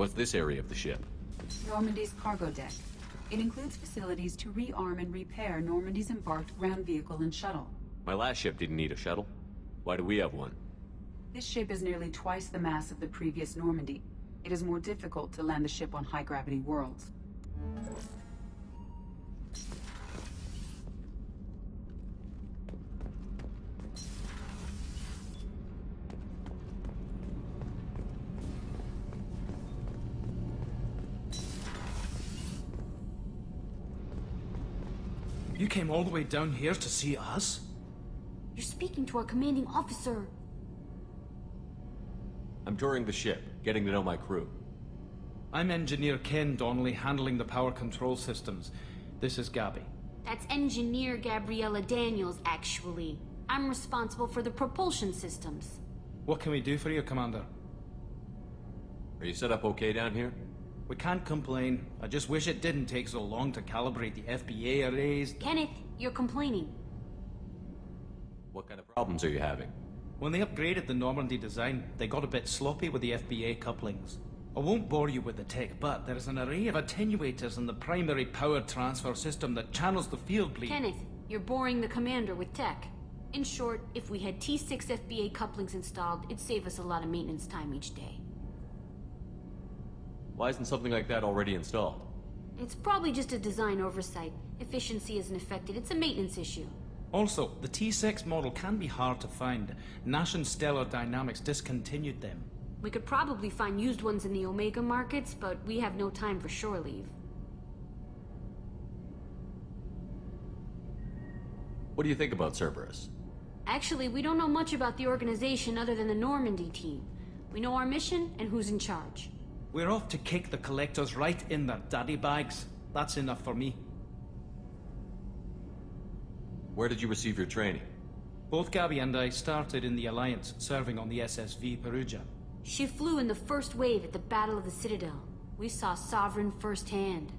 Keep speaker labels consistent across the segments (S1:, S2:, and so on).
S1: What's this area of the ship?
S2: Normandy's cargo deck. It includes facilities to rearm and repair Normandy's embarked ground vehicle and shuttle.
S1: My last ship didn't need a shuttle. Why do we have one?
S2: This ship is nearly twice the mass of the previous Normandy. It is more difficult to land the ship on high-gravity worlds.
S3: You came all the way down here to see us?
S4: You're speaking to our commanding officer.
S1: I'm touring the ship, getting to know my crew.
S3: I'm Engineer Ken Donnelly, handling the power control systems. This is Gabby.
S4: That's Engineer Gabriella Daniels, actually. I'm responsible for the propulsion systems.
S3: What can we do for you, Commander?
S1: Are you set up okay down here?
S3: We can't complain. I just wish it didn't take so long to calibrate the FBA arrays.
S4: Kenneth, you're complaining.
S1: What kind of problems are you having?
S3: When they upgraded the Normandy design, they got a bit sloppy with the FBA couplings. I won't bore you with the tech, but there is an array of attenuators in the primary power transfer system that channels the field bleed.
S4: Kenneth, you're boring the commander with tech. In short, if we had T6 FBA couplings installed, it'd save us a lot of maintenance time each day.
S1: Why isn't something like that already installed?
S4: It's probably just a design oversight. Efficiency isn't affected, it's a maintenance issue.
S3: Also, the T6 model can be hard to find. Nash and Stellar Dynamics discontinued them.
S4: We could probably find used ones in the Omega markets, but we have no time for shore leave.
S1: What do you think about Cerberus?
S4: Actually, we don't know much about the organization other than the Normandy team. We know our mission and who's in charge.
S3: We're off to kick the Collectors right in their daddy bags. That's enough for me.
S1: Where did you receive your training?
S3: Both Gabby and I started in the Alliance, serving on the SSV Perugia.
S4: She flew in the first wave at the Battle of the Citadel. We saw Sovereign firsthand.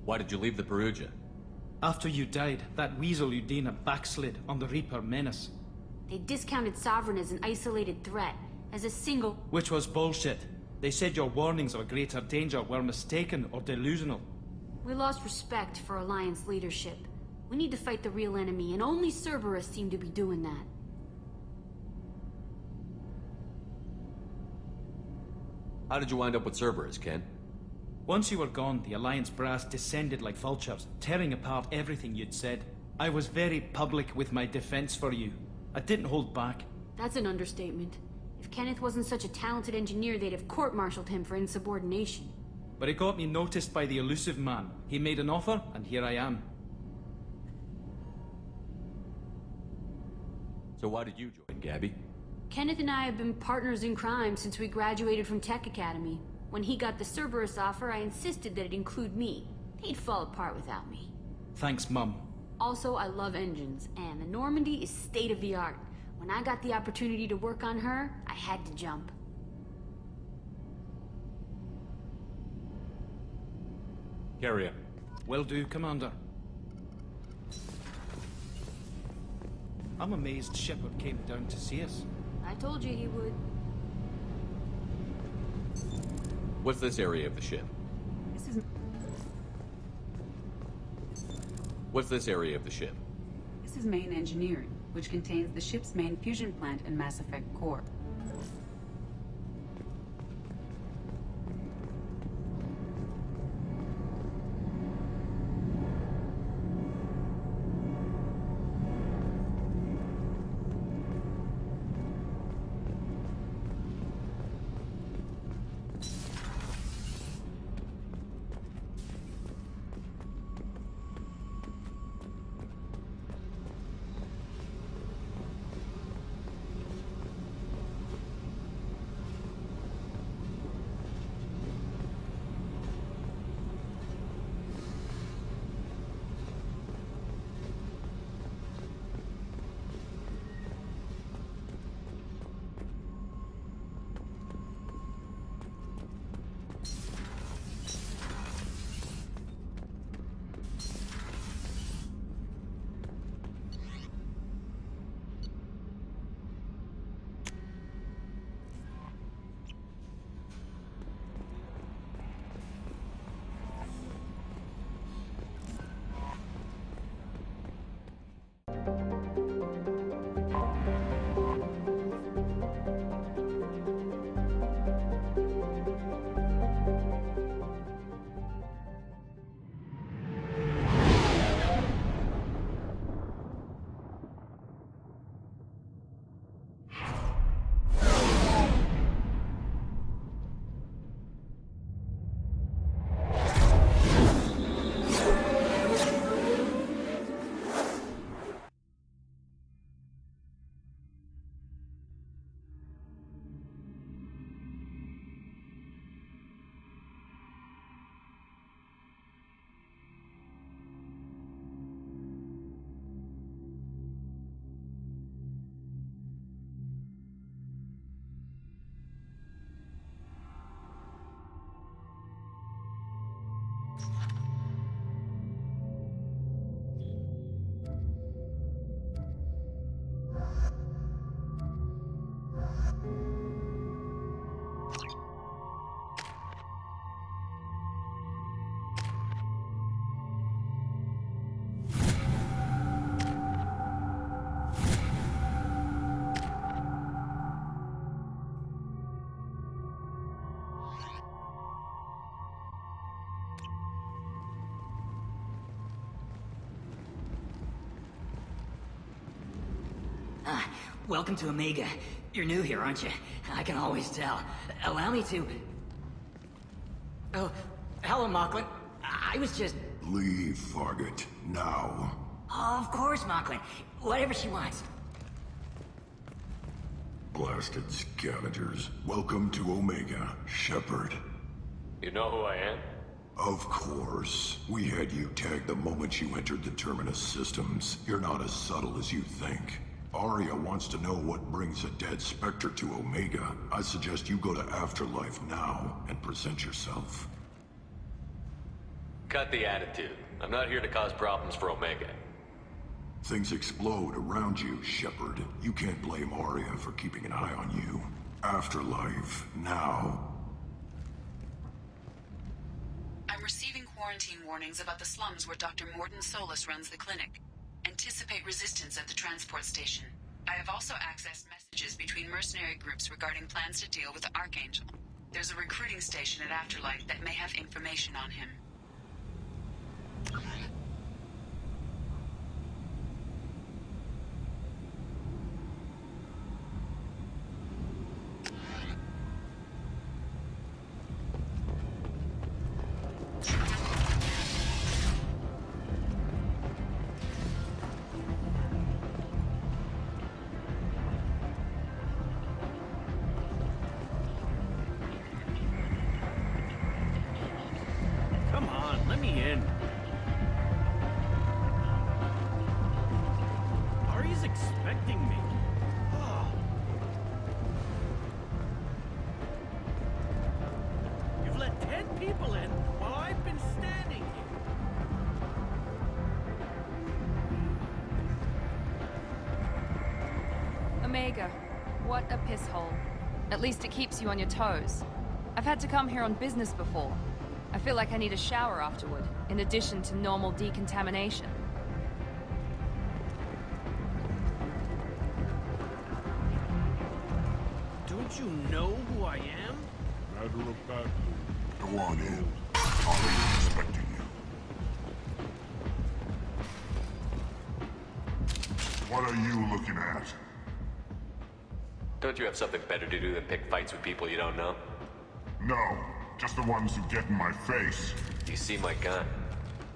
S1: Why did you leave the Perugia?
S3: After you died, that weasel Udina backslid on the Reaper Menace.
S4: They discounted Sovereign as an isolated threat, as a single...
S3: Which was bullshit. They said your warnings of a greater danger were mistaken or delusional.
S4: We lost respect for Alliance leadership. We need to fight the real enemy, and only Cerberus seemed to be doing that.
S1: How did you wind up with Cerberus, Ken?
S3: Once you were gone, the Alliance brass descended like vultures, tearing apart everything you'd said. I was very public with my defense for you. I didn't hold back.
S4: That's an understatement. If Kenneth wasn't such a talented engineer, they'd have court-martialed him for insubordination.
S3: But it got me noticed by the elusive man. He made an offer, and here I am.
S1: So why did you join, Gabby?
S4: Kenneth and I have been partners in crime since we graduated from Tech Academy. When he got the Cerberus offer, I insisted that it include me. He'd fall apart without me.
S3: Thanks, Mum.
S4: Also, I love engines, and the Normandy is state-of-the-art. When I got the opportunity to work on her, I had to jump.
S1: Carrier.
S3: Will do, Commander. I'm amazed Shepard came down to see us.
S4: I told you he would.
S1: What's this area of the ship?
S2: This is...
S1: What's this area of the ship?
S2: This is main engineering, which contains the ship's main fusion plant and Mass Effect core.
S5: Welcome to Omega. You're new here, aren't you? I can always tell. Allow me to... Oh, hello, Mocklin. I was just...
S6: Leave, Fargate. Now.
S5: Oh, of course, Mocklin. Whatever she wants.
S6: Blasted scavengers. Welcome to Omega, Shepard.
S1: You know who I am?
S6: Of course. We had you tagged the moment you entered the Terminus systems. You're not as subtle as you think. Aria wants to know what brings a dead Spectre to Omega. I suggest you go to Afterlife now and present yourself.
S1: Cut the attitude. I'm not here to cause problems for Omega.
S6: Things explode around you, Shepard. You can't blame Aria for keeping an eye on you. Afterlife, now.
S2: I'm receiving quarantine warnings about the slums where Dr. Mordin Solus runs the clinic. Anticipate resistance at the transport station. I have also accessed messages between mercenary groups regarding plans to deal with the Archangel. There's a recruiting station at Afterlife that may have information on him.
S7: Come on, let me in. Ari's expecting me. Oh. You've let 10 people in while I've been standing here.
S8: Omega, what a piss hole. At least it keeps you on your toes. I've had to come here on business before. I feel like I need a shower afterward, in addition to normal decontamination.
S7: Don't you know who I am?
S6: Matter of fact, go on in. Ari's expecting you. What are you looking at?
S1: Don't you have something better to do than pick fights with people you don't know?
S6: No, just the ones who get in my face.
S1: You see my gun.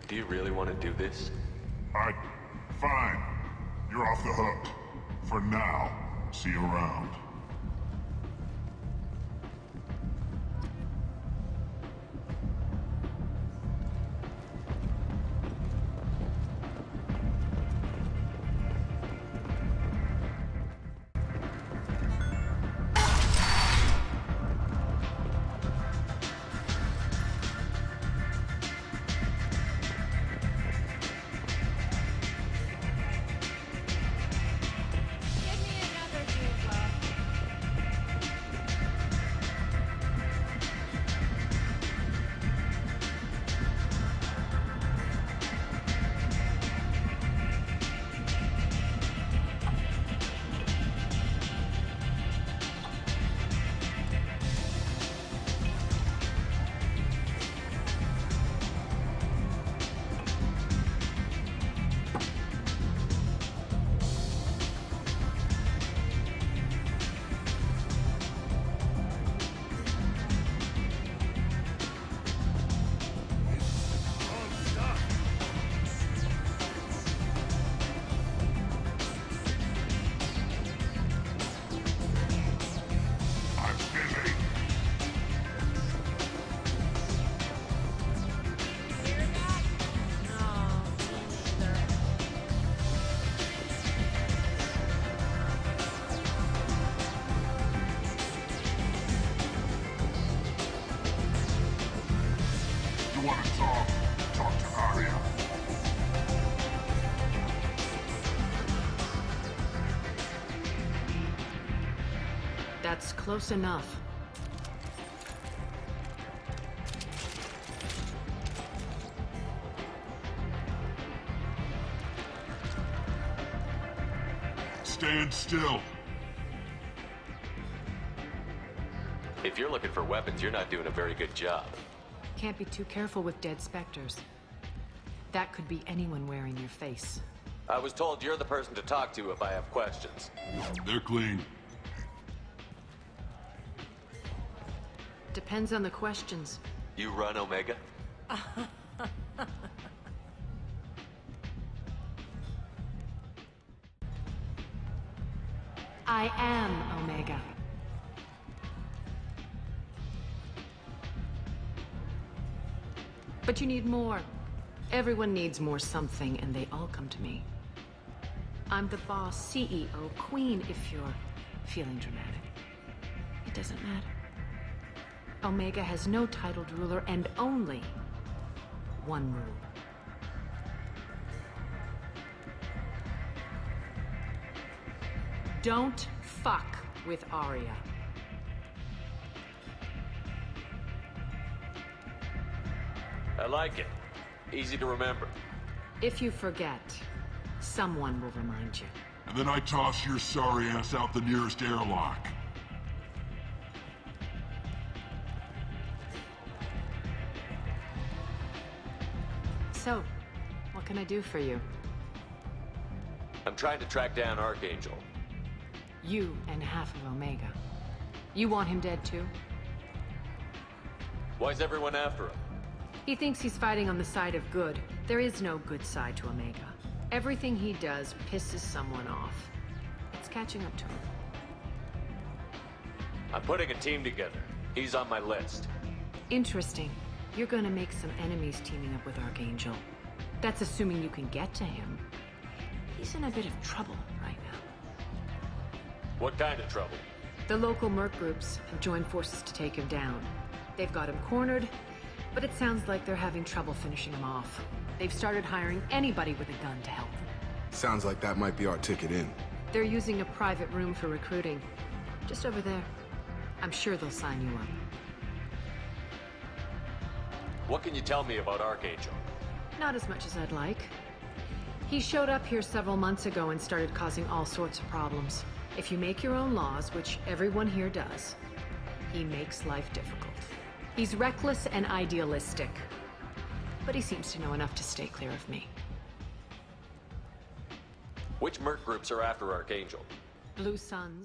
S1: Do you really want to do this?
S6: Fine. You're off the hook. For now. See you around. Want to talk? Talk to Aria.
S9: That's close enough.
S6: Stand still.
S1: If you're looking for weapons, you're not doing a very good job.
S9: Can't be too careful with dead specters. That could be anyone wearing your face.
S1: I was told you're the person to talk to if I have questions.
S6: They're clean.
S9: Depends on the questions.
S1: You run Omega?
S9: I am Omega. But you need more. Everyone needs more something, and they all come to me. I'm the boss, CEO, queen, if you're feeling dramatic. It doesn't matter. Omega has no titled ruler and only one rule. Don't fuck with Arya.
S1: I like it. Easy to remember.
S9: If you forget, someone will remind you.
S6: And then I toss your sorry ass out the nearest airlock.
S9: So, what can I do for you?
S1: I'm trying to track down Archangel.
S9: You and half of Omega. You want him dead too?
S1: Why's everyone after him?
S9: He thinks he's fighting on the side of good. There is no good side to Omega. Everything he does pisses someone off. It's catching up to him.
S1: I'm putting a team together. He's on my list.
S9: Interesting. You're gonna make some enemies teaming up with Archangel. That's assuming you can get to him. He's in a bit of trouble right now.
S1: What kind of trouble?
S9: The local merc groups have joined forces to take him down. They've got him cornered, but it sounds like they're having trouble finishing him off. They've started hiring anybody with a gun to help them.
S10: Sounds like that might be our ticket in.
S9: They're using a private room for recruiting. Just over there. I'm sure they'll sign you up.
S1: What can you tell me about Archangel?
S9: Not as much as I'd like. He showed up here several months ago and started causing all sorts of problems. If you make your own laws, which everyone here does, he makes life difficult. He's reckless and idealistic. But he seems to know enough to stay clear of me.
S1: Which merc groups are after Archangel?
S9: Blue Suns,